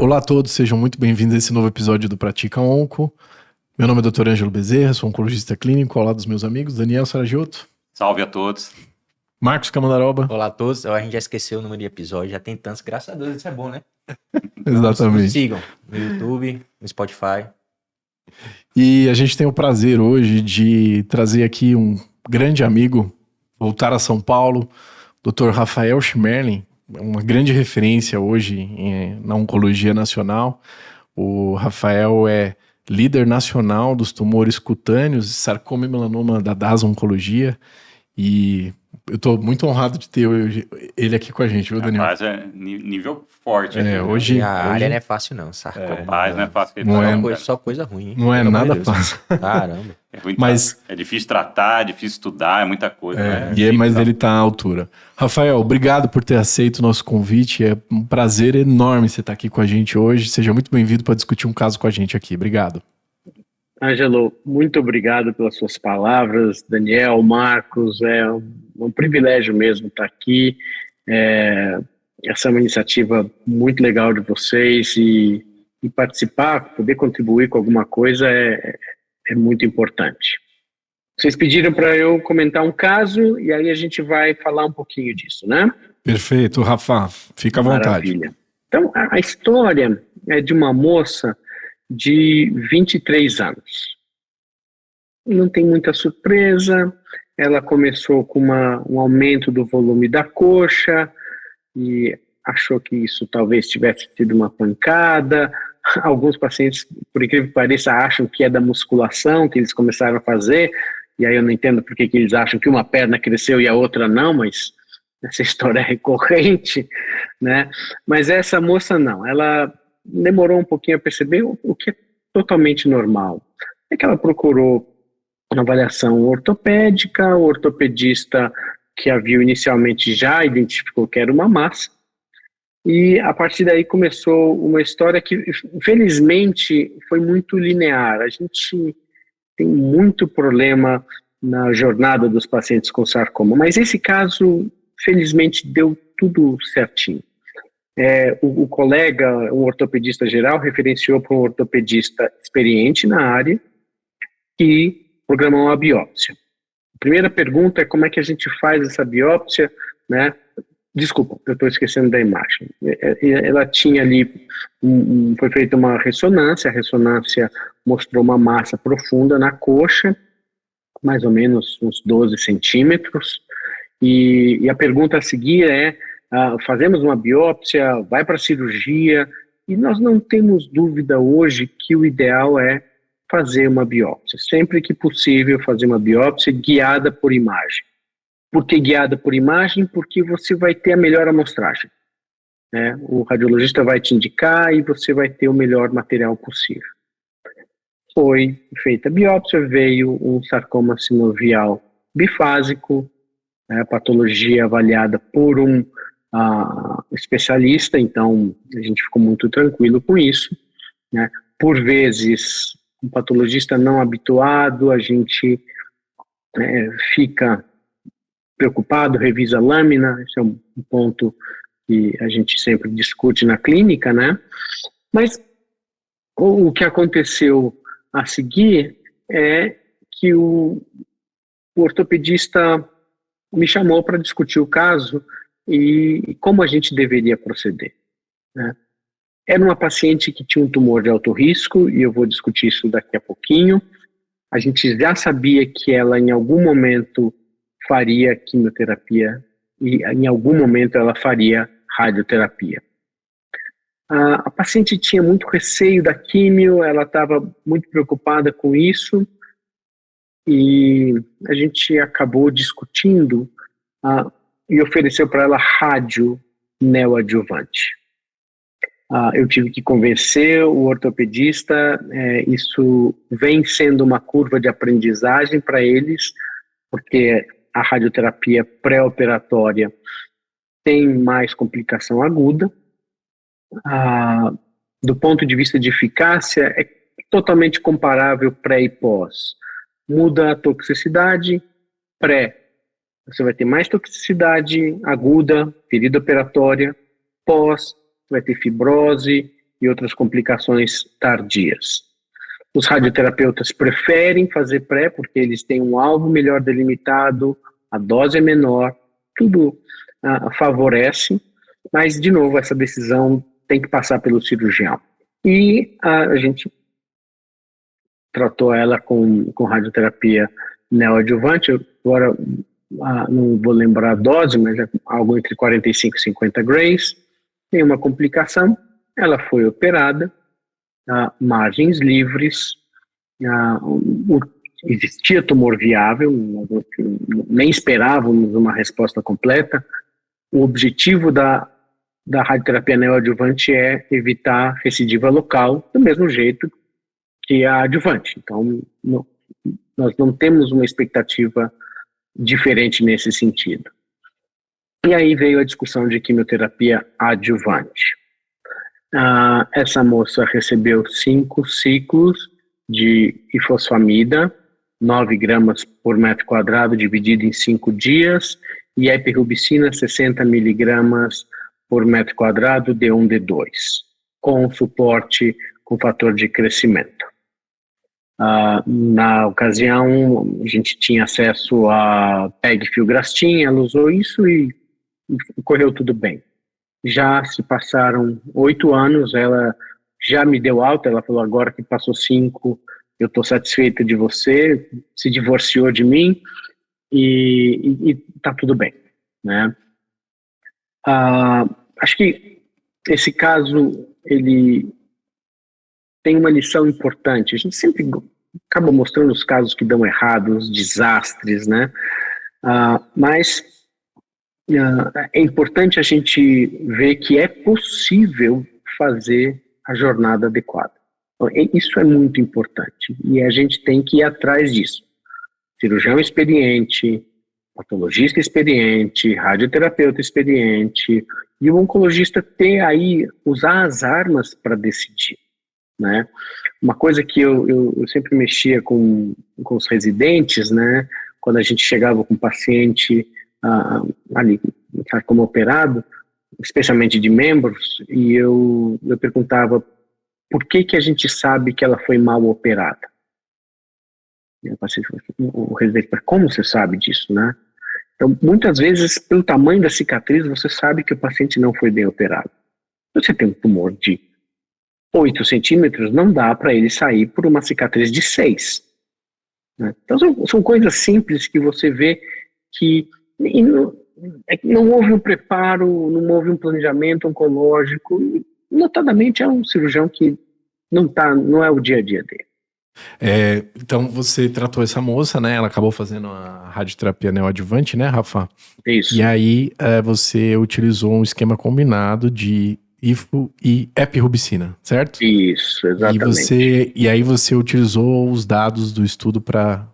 Olá a todos, sejam muito bem-vindos a esse novo episódio do Pratica Onco. Meu nome é Dr. Ângelo Bezerra, sou oncologista clínico, ao lado dos meus amigos Daniel Saragiotto. Salve a todos. Marcos Camandaroba. Olá a todos, a gente já esqueceu o número de episódio, já tem tantos, graças a Deus, isso é bom, né? Exatamente. Nos sigam no YouTube, no Spotify. E a gente tem o prazer hoje de trazer aqui um grande amigo, voltar a São Paulo, Dr. Rafael Schmerling, uma grande referência hoje na oncologia nacional. O Rafael é líder nacional dos tumores cutâneos, sarcoma e melanoma da DAS Oncologia, e eu tô muito honrado de ter ele aqui com a gente, viu, Daniel? Rapaz, é nível forte. Aqui, hoje... A área não é fácil não, sarcoma. Rapaz, não é fácil. Não é só coisa ruim, hein? Não é nada fácil. Caramba. É difícil tratar, é difícil estudar, é muita coisa. Mas ele tá à altura. Rafael, obrigado por ter aceito o nosso convite. É um prazer enorme você estar aqui com a gente hoje. Seja muito bem-vindo para discutir um caso com a gente aqui. Obrigado. Ângelo, muito obrigado pelas suas palavras. Daniel, Marcos, é um privilégio mesmo estar aqui. Essa é uma iniciativa muito legal de vocês e participar, poder contribuir com alguma coisa é muito importante. Vocês pediram para eu comentar um caso e aí a gente vai falar um pouquinho disso, né? Perfeito, Rafa, fica à vontade. Maravilha. Então, a história é de uma moça de 23 anos. Não tem muita surpresa, ela começou com um aumento do volume da coxa e achou que isso talvez tivesse sido uma pancada. Alguns pacientes, por incrível que pareça, acham que é da musculação que eles começaram a fazer, e aí eu não entendo por que eles acham que uma perna cresceu e a outra não, mas essa história é recorrente, né? Mas essa moça não, ela demorou um pouquinho a perceber o que é totalmente normal. É que ela procurou uma avaliação ortopédica, o ortopedista que a viu inicialmente já identificou que era uma massa, e a partir daí começou uma história que, felizmente, foi muito linear. A gente tem muito problema na jornada dos pacientes com sarcoma, mas esse caso, felizmente, deu tudo certinho. O colega, um ortopedista geral, referenciou para um ortopedista experiente na área e programou uma biópsia. A primeira pergunta é como é que a gente faz essa biópsia, né? Desculpa, eu estou esquecendo da imagem. Ela tinha ali, foi feita uma ressonância, a ressonância mostrou uma massa profunda na coxa, mais ou menos uns 12 centímetros, e a pergunta a seguir é, fazemos uma biópsia, vai para a cirurgia, e nós não temos dúvida hoje que o ideal é fazer uma biópsia, sempre que possível fazer uma biópsia guiada por imagem. Por que guiada por imagem? Porque você vai ter a melhor amostragem, né? O radiologista vai te indicar e você vai ter o melhor material possível. Foi feita a biópsia, veio um sarcoma sinovial bifásico, a patologia avaliada por um especialista, então a gente ficou muito tranquilo com isso, né? Por vezes, um patologista não habituado, a gente fica preocupado, revisa a lâmina, esse é um ponto que a gente sempre discute na clínica, né? Mas o que aconteceu a seguir é que o ortopedista me chamou para discutir o caso e como a gente deveria proceder, né? Era uma paciente que tinha um tumor de alto risco, e eu vou discutir isso daqui a pouquinho. A gente já sabia que ela em algum momento faria quimioterapia e em algum momento ela faria radioterapia. A paciente tinha muito receio da quimio, ela estava muito preocupada com isso e a gente acabou discutindo e ofereceu para ela rádio neoadjuvante. Eu tive que convencer o ortopedista, isso vem sendo uma curva de aprendizagem para eles, porque a radioterapia pré-operatória tem mais complicação aguda. Do ponto de vista de eficácia, é totalmente comparável pré e pós. Muda a toxicidade, pré, você vai ter mais toxicidade aguda, ferida operatória, pós, vai ter fibrose e outras complicações tardias. Os radioterapeutas preferem fazer pré porque eles têm um alvo melhor delimitado, a dose é menor, tudo favorece, mas, de novo, essa decisão tem que passar pelo cirurgião. E a gente tratou ela com radioterapia neoadjuvante, agora não vou lembrar a dose, mas é algo entre 45 e 50 grays, tem uma complicação, ela foi operada, margens livres, existia tumor viável, nem esperávamos uma resposta completa. O objetivo da radioterapia neoadjuvante é evitar recidiva local, do mesmo jeito que a adjuvante. Então, nós não temos uma expectativa diferente nesse sentido. E aí veio a discussão de quimioterapia adjuvante. Essa moça recebeu 5 ciclos de ifosfamida, 9 gramas por metro quadrado, dividido em 5 dias, e epirubicina, 60 miligramas por metro quadrado, D1, D2, com suporte com fator de crescimento. Na ocasião, a gente tinha acesso a pegfilgrastim, ela usou isso e correu tudo bem. Já se passaram 8 anos, ela já me deu alta, ela falou, agora que passou 5, eu estou satisfeita de você, se divorciou de mim e tá tudo bem, né? Acho que esse caso, ele tem uma lição importante. A gente sempre acaba mostrando os casos que dão errado, os desastres, né? Mas é importante a gente ver que é possível fazer a jornada adequada. Então, isso é muito importante e a gente tem que ir atrás disso. Cirurgião experiente, patologista experiente, radioterapeuta experiente e o oncologista ter aí, usar as armas para decidir, né? Uma coisa que eu sempre mexia com os residentes, né? Quando a gente chegava com um paciente ali, como operado, especialmente de membros, e eu perguntava por que a gente sabe que ela foi mal operada. E o residente, como você sabe disso, né? Então, muitas vezes, pelo tamanho da cicatriz, você sabe que o paciente não foi bem operado. Você tem um tumor de 8 centímetros, não dá para ele sair por uma cicatriz de 6. Né? Então, são coisas simples que você vê que não houve um preparo, não houve um planejamento oncológico. Notadamente, é um cirurgião que não é o dia a dia dele. Então você tratou essa moça, né? Ela acabou fazendo a radioterapia neoadjuvante, né, Rafa? Isso. E aí você utilizou um esquema combinado de ifo e epirubicina, certo? Isso, exatamente. E aí você utilizou os dados do estudo para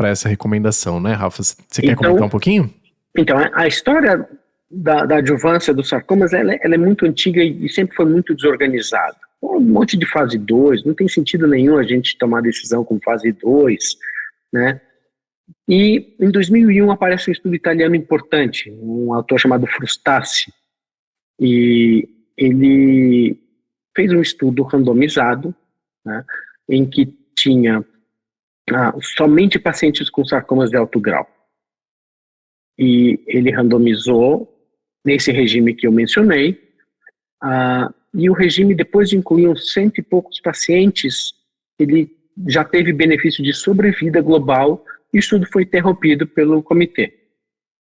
essa recomendação, né, Rafa? Você quer comentar um pouquinho? Então, a história da adjuvância dos sarcomas, ela é muito antiga e sempre foi muito desorganizada. Um monte de fase 2, não tem sentido nenhum a gente tomar decisão com fase 2, né? E em 2001 aparece um estudo italiano importante, um autor chamado Frustacci, e ele fez um estudo randomizado, né, em que tinha somente pacientes com sarcomas de alto grau. E ele randomizou nesse regime que eu mencionei, e o regime, depois de incluir uns 100 e poucos pacientes, ele já teve benefício de sobrevida global e o estudo foi interrompido pelo comitê.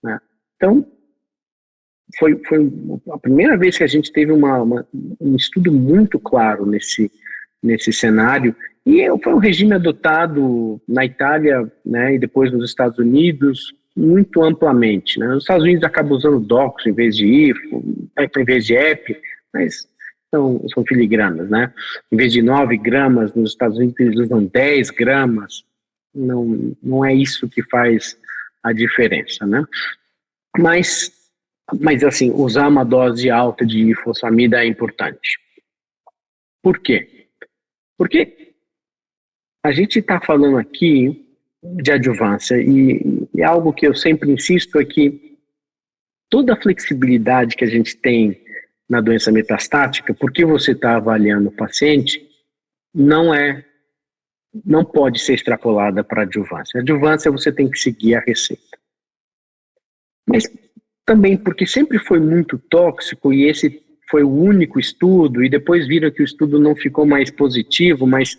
Né? Então, foi a primeira vez que a gente teve um estudo muito claro nesse cenário, e foi um regime adotado na Itália, né, e depois nos Estados Unidos, muito amplamente. Né? Nos Estados Unidos acabam usando dox em vez de IFO, em vez de EP, mas são filigranas, né? Em vez de 9 gramas, nos Estados Unidos eles usam 10 gramas, não é isso que faz a diferença, né? Mas assim, usar uma dose alta de ifosfamida é importante. Por quê? Porque a gente está falando aqui de adjuvância e algo que eu sempre insisto é que toda a flexibilidade que a gente tem na doença metastática, porque você está avaliando o paciente, não pode ser extrapolada para a adjuvância. A adjuvância você tem que seguir a receita. Mas também porque sempre foi muito tóxico e esse foi o único estudo, e depois viram que o estudo não ficou mais positivo, mas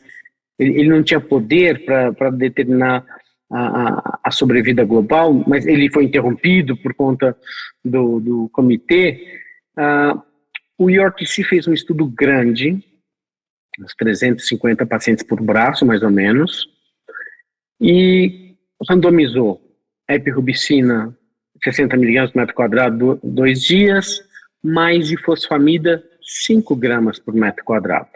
ele não tinha poder para determinar a sobrevida global, mas ele foi interrompido por conta do comitê. O EORTC fez um estudo grande, uns 350 pacientes por braço, mais ou menos, e randomizou a epirubicina 60 mg por metro quadrado 2 dias, mais ifosfamida 5 gramas por metro quadrado.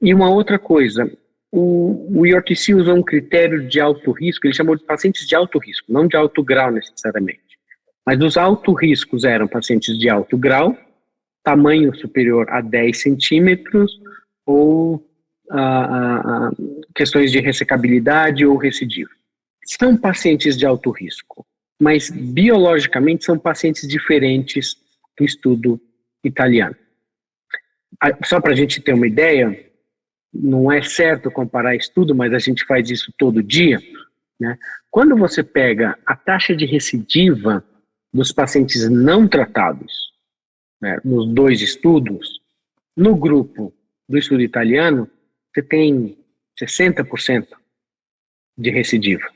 E uma outra coisa, o EORTC usou um critério de alto risco, ele chamou de pacientes de alto risco, não de alto grau necessariamente. Mas os alto riscos eram pacientes de alto grau, tamanho superior a 10 centímetros, ou questões de ressecabilidade ou recidiva. São pacientes de alto risco, mas biologicamente são pacientes diferentes do estudo italiano. Só para a gente ter uma ideia, não é certo comparar estudo, mas a gente faz isso todo dia, né? Quando você pega a taxa de recidiva dos pacientes não tratados, né, nos 2 estudos, no grupo do estudo italiano, você tem 60% de recidiva.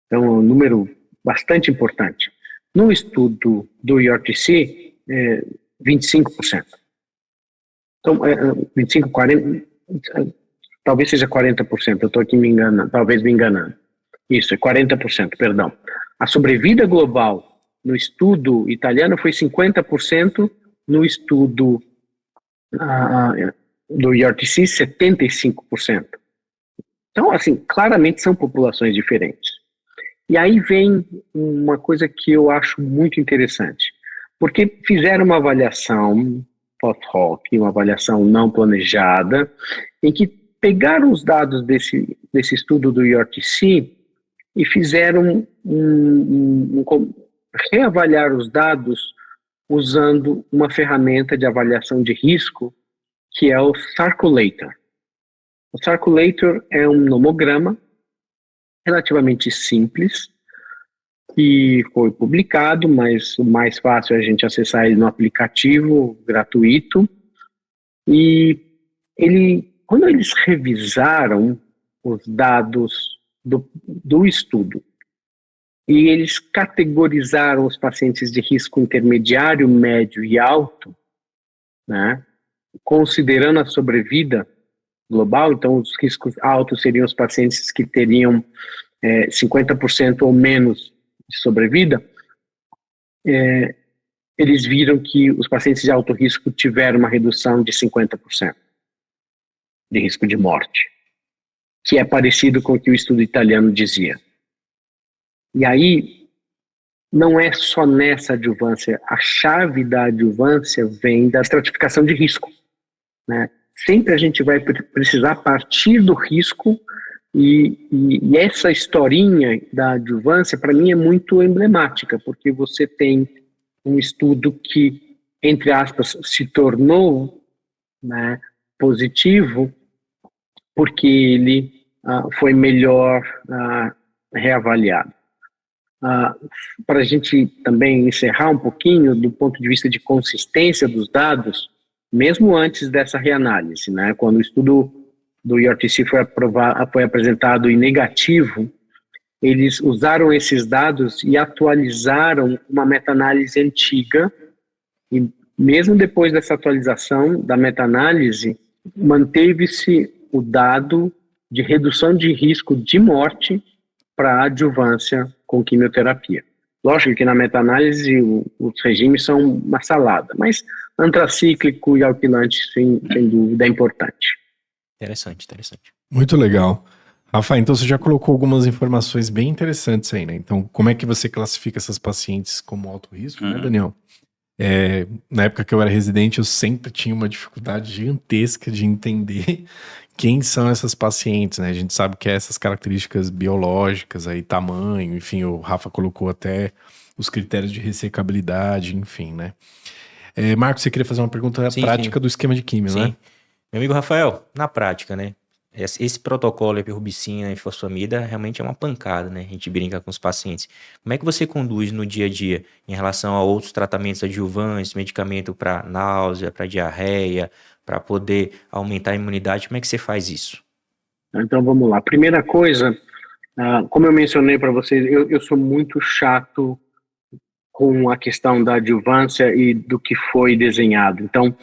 Então, é um número bastante importante. No estudo do EORTC, 25%. Então, 25, 40, talvez seja 40%, eu estou aqui me enganando, talvez me enganando. Isso, é 40%, perdão. A sobrevida global no estudo italiano foi 50%, no estudo do EORTC, 75%. Então, assim, claramente são populações diferentes. E aí vem uma coisa que eu acho muito interessante, porque fizeram uma avaliação post-hoc, uma avaliação não planejada, em que pegaram os dados desse estudo do EORTC e fizeram reavaliar os dados usando uma ferramenta de avaliação de risco, que é o Sarculator. O Sarculator é um nomograma relativamente simples, que foi publicado, mas o mais fácil é a gente acessar ele no aplicativo gratuito. E quando eles revisaram os dados do estudo, e eles categorizaram os pacientes de risco intermediário, médio e alto, né, considerando a sobrevida global, então os riscos altos seriam os pacientes que teriam 50% ou menos de sobrevida, eles viram que os pacientes de alto risco tiveram uma redução de 50% de risco de morte, que é parecido com o que o estudo italiano dizia. E aí, não é só nessa adjuvância, a chave da adjuvância vem da estratificação de risco, né? Sempre a gente vai precisar partir do risco, e essa historinha da adjuvância, para mim, é muito emblemática, porque você tem um estudo que, entre aspas, se tornou, né, positivo, porque ele foi melhor reavaliado. Para a gente também encerrar um pouquinho, do ponto de vista de consistência dos dados, mesmo antes dessa reanálise, né, quando o estudo do EORTC foi apresentado em negativo, eles usaram esses dados e atualizaram uma meta-análise antiga, e mesmo depois dessa atualização da meta-análise, manteve-se o dado de redução de risco de morte para adjuvância com quimioterapia. Lógico que na meta-análise os regimes são uma salada, mas antracíclico e alquilante, sem dúvida, é importante. Interessante. Muito legal. Rafa, então você já colocou algumas informações bem interessantes aí, né? Então, como é que você classifica essas pacientes como alto risco, né, Daniel? Na época que eu era residente, eu sempre tinha uma dificuldade gigantesca de entender quem são essas pacientes, né? A gente sabe que é essas características biológicas, aí, tamanho, enfim, o Rafa colocou até os critérios de ressecabilidade, enfim, né? Marcos, você queria fazer uma pergunta Sim, prática sim. do esquema de químio, Sim. né? Meu amigo Rafael, na prática, né? Esse protocolo epirubicina e fosfamida realmente é uma pancada, né? A gente brinca com os pacientes. Como é que você conduz no dia a dia em relação a outros tratamentos adjuvantes, medicamento para náusea, para diarreia, para poder aumentar a imunidade? Como é que você faz isso? Então vamos lá. Primeira coisa, como eu mencionei para vocês, eu sou muito chato com a questão da adjuvância e do que foi desenhado. Então,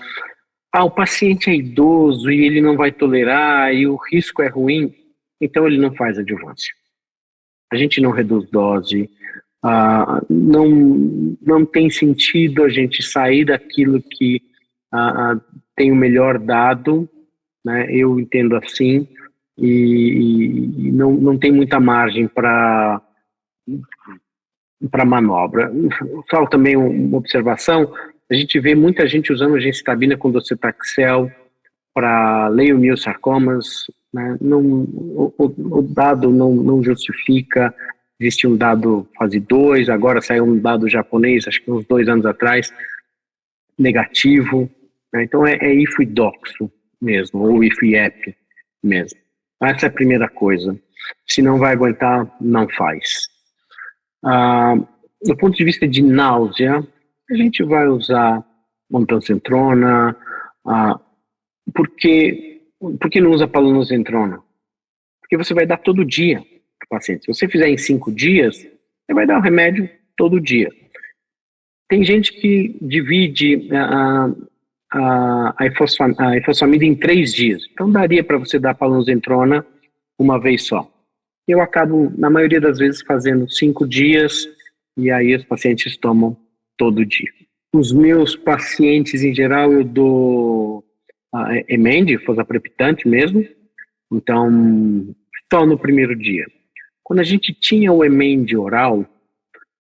o paciente é idoso e ele não vai tolerar e o risco é ruim, então ele não faz adjuvância. A gente não reduz dose, não tem sentido a gente sair daquilo que tem o melhor dado, né? Eu entendo assim, e não tem muita margem para manobra. Só também uma observação, a gente vê muita gente usando gencitabina com docetaxel para leiomiossarcomas, né? O dado não justifica. Existe um dado fase 2, agora saiu um dado japonês, acho que uns 2 anos atrás, negativo, né? Então é IFO e doxo mesmo, ou IFO e EP mesmo. Essa é a primeira coisa. Se não vai aguentar, não faz. Do ponto de vista de náusea, a gente vai usar ondansetrona. Por que não usa palonosentrona? Porque você vai dar todo dia para o paciente. Se você fizer em 5 dias, você vai dar o remédio todo dia. Tem gente que divide a ifosfamida em 3 dias. Então daria para você dar palonosentrona uma vez só. Eu acabo, na maioria das vezes, fazendo 5 dias e aí os pacientes tomam todo dia. Os meus pacientes, em geral, eu dou emende, fosapreptante mesmo, então só no primeiro dia. Quando a gente tinha o emende oral,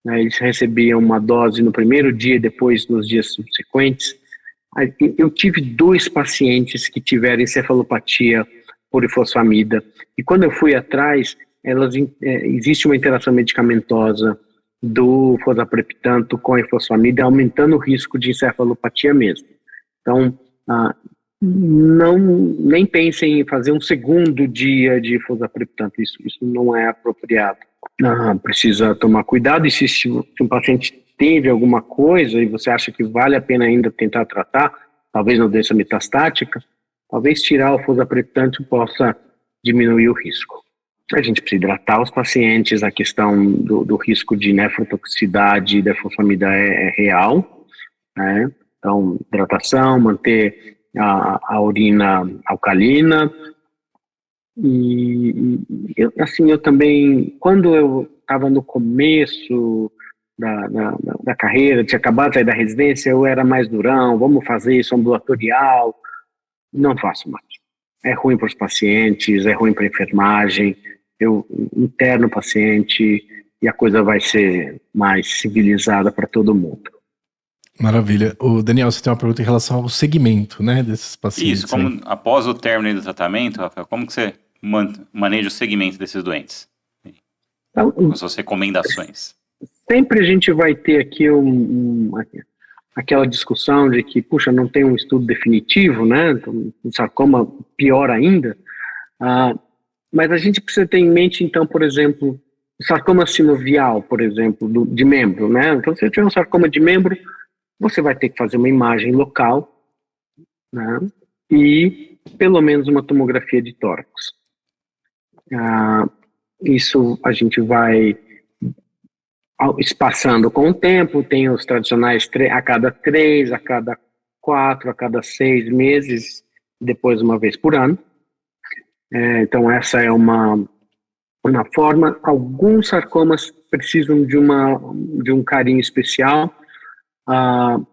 né, eles recebiam uma dose no primeiro dia e depois nos dias subsequentes. Eu tive 2 pacientes que tiveram encefalopatia por ifosfamida, e quando eu fui atrás, existe uma interação medicamentosa do fosapreptanto com a ifosfamida, aumentando o risco de encefalopatia mesmo. Então, nem pensem em fazer um segundo dia de fosapreptanto, isso não é apropriado. Precisa tomar cuidado, e se um paciente teve alguma coisa e você acha que vale a pena ainda tentar tratar, talvez na doença metastática, talvez tirar o fosapreptante possa diminuir o risco. A gente precisa hidratar os pacientes, a questão do risco de nefrotoxicidade da ifosfamida é real, né? Então, hidratação, manter a urina alcalina. E eu também, quando eu estava no começo da carreira, tinha acabado de sair da residência, eu era mais durão, vamos fazer isso ambulatorial. Não faço mais. É ruim para os pacientes, é ruim para a enfermagem, eu interno o paciente e a coisa vai ser mais civilizada para todo mundo. Maravilha. O Daniel, você tem uma pergunta em relação ao segmento, né, desses pacientes? Isso, após o término do tratamento, Rafael, como que você maneja o segmento desses doentes? Então, As suas recomendações. Sempre a gente vai ter aqui aquela discussão de que, puxa, não tem um estudo definitivo, né? Então, o sarcoma pior ainda. Mas a gente precisa ter em mente, então, por exemplo, o sarcoma sinovial, por exemplo, de membro, né? Então, se você tiver um sarcoma de membro, você vai ter que fazer uma imagem local, né? E pelo menos uma tomografia de tórax. Isso a gente vai espaçando com o tempo, tem os tradicionais a cada 3, a cada 4, a cada 6 meses, depois uma vez por ano. Então essa é uma forma. Alguns sarcomas precisam de um carinho especial.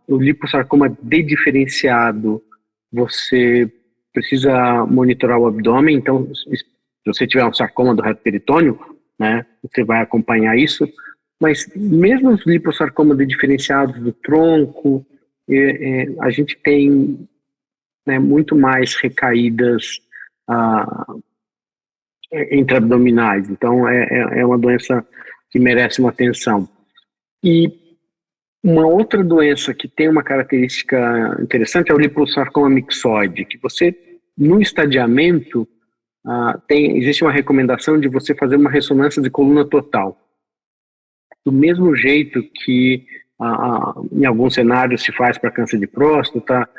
O liposarcoma dediferenciado, você precisa monitorar o abdômen, então se você tiver um sarcoma do reto peritônio, né, você vai acompanhar isso, mas mesmo os liposarcomas dediferenciados do tronco, a gente tem, né, muito mais recaídas intraabdominais, então é uma doença que merece uma atenção. E Uma outra doença que tem uma característica interessante é o liposarcoma mixoide, que você, no estadiamento, existe uma recomendação de você fazer uma ressonância de coluna total. Do mesmo jeito que em alguns cenários se faz para câncer de próstata,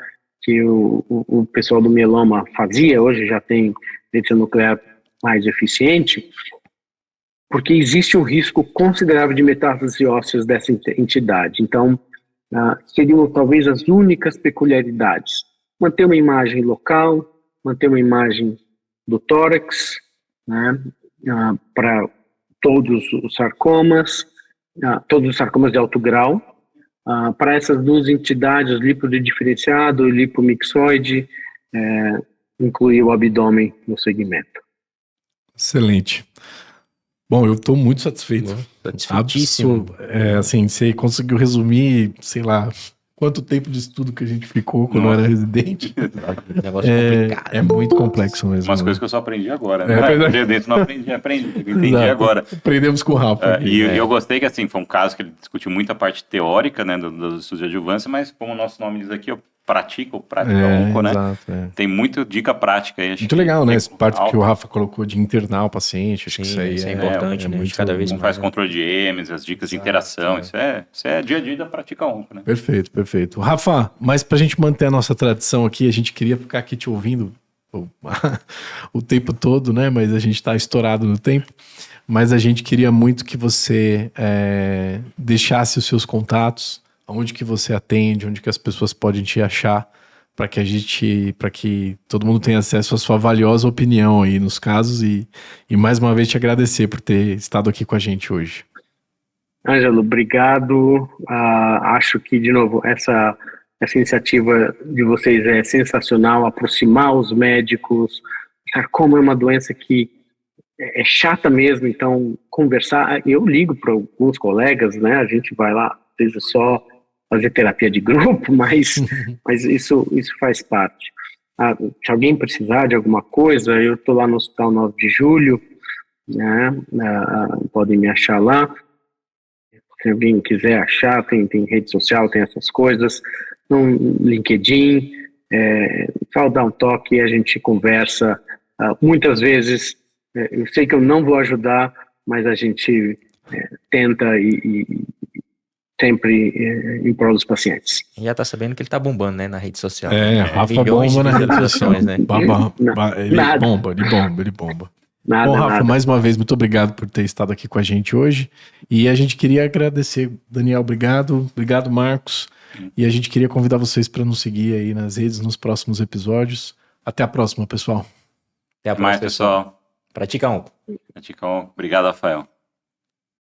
que o pessoal do mieloma fazia, hoje já tem medicina nuclear mais eficiente, porque existe um risco considerável de metástases ósseas dessa entidade. Então, seriam talvez as únicas peculiaridades. Manter uma imagem local, manter uma imagem do tórax, né, para todos os sarcomas de alto grau. Para essas duas entidades, lípido diferenciado e lipomixoide, incluir o abdômen no segmento. Excelente. Bom, eu estou muito satisfeito. Satisfeitíssimo. Assim, você conseguiu resumir, sei lá, quanto tempo de estudo que a gente ficou quando eu era residente. Negócio complicado. É muito complexo mesmo. Umas coisas que eu só aprendi agora, né? Dentro não aprendi, entendi Exato. agora. Aprendemos com o Rafa. E eu gostei que, assim, foi um caso que ele discutiu muito a parte teórica, né, dos estudos de adjuvância, mas como o nosso nome diz aqui, eu prática onco, né? Exato, Tem muita dica prática aí. Muito legal, né? Essa parte que o Rafa colocou de internar o paciente, acho que isso aí é importante, né? muito, cada vez Como mais. faz controle de EMs, as dicas de interação, isso é dia a dia da prática onco, né? Perfeito, perfeito. Rafa, mas pra gente manter a nossa tradição aqui, a gente queria ficar aqui te ouvindo o tempo todo, né? Mas a gente tá estourado no tempo. Mas a gente queria muito que você deixasse os seus contatos, onde que você atende, onde que as pessoas podem te achar, para que todo mundo tenha acesso à sua valiosa opinião aí nos casos e mais uma vez te agradecer por ter estado aqui com a gente hoje. Ângelo, obrigado. Acho que, de novo, essa iniciativa de vocês é sensacional, aproximar os médicos. Sarcoma é uma doença que é chata mesmo, então conversar. Eu ligo para alguns colegas, né? A gente vai lá, às vezes só fazer terapia de grupo, mas isso faz parte. Se alguém precisar de alguma coisa, eu estou lá no Hospital 9 de Julho, né? Podem me achar lá. Se alguém quiser achar, tem rede social, tem essas coisas, no LinkedIn, só dá um toque e a gente conversa. Muitas vezes, eu sei que eu não vou ajudar, mas a gente tenta e sempre em prol dos pacientes. Já tá sabendo que ele tá bombando, né, na rede social. Rafa milhões bomba de na rede visualizações, social. né? Ele bomba. Nada, Bom, Rafa, nada. mais uma vez, muito obrigado por ter estado aqui com a gente hoje. E a gente queria agradecer, Daniel, obrigado. Obrigado, Marcos. E a gente queria convidar vocês para nos seguir aí nas redes nos próximos episódios. Até a próxima, pessoal. Até a Até mais, próxima, pessoal. pessoal. Pratica onco. Obrigado, Rafael.